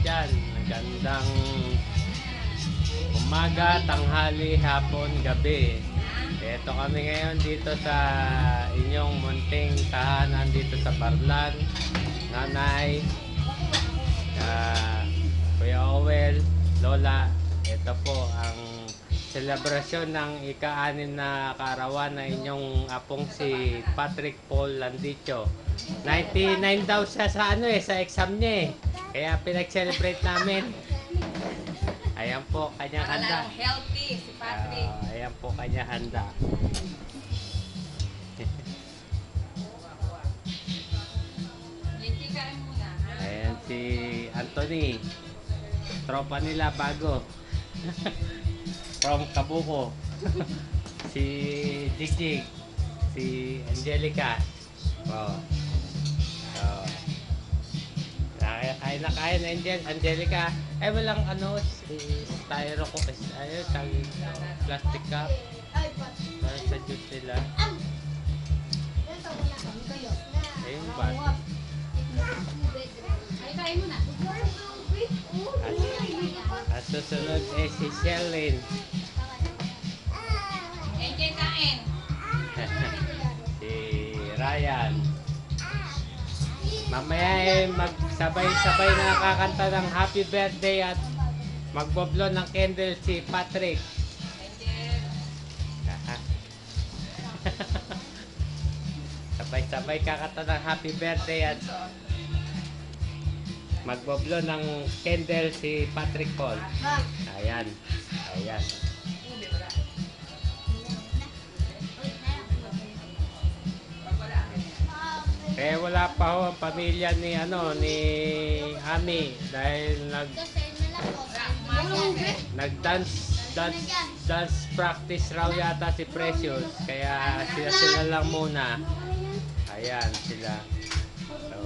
dyan. Magandang umaga, tanghali, hapon, gabi. Ito kami ngayon dito sa inyong munting tahanan dito sa Barlan. Nanay, Kuya Owel, Lola. Ito po ang selebrasyon ng ika-6 na kaarawan na inyong apong si Patrick Paul Landicho. 99 daw siya sa sa exam niya eh. Kaya pinag-celebrate namin. Ayan po kanyang handa. Para healthy si Patrick. Ayan po kanyang handa. Lintikain muna. Ayan si Anthony. Tropa nila bago. From Kabuko. Si Jigjig. Si Angelica. Oh. Kain na kain, Angelica. Ay, walang styro ko. Plastic cup. Para sa juice nila. Ayun ba? Ay, kain muna. At susunod si Sherlyn. Enjoy kain. Si Ryan. Mamaya magsabay-sabay na nakakanta ng happy birthday at magboblo ng candle si Patrick. Sabay-sabay kakanta ng happy birthday at magboblo ng candle si Patrick Paul. Ayan. Ayan. Eh wala pa ho ang pamilya ni Ami dahil nag-dance practice raw yata si Precious, kaya sila lang muna. Ayan sila. So,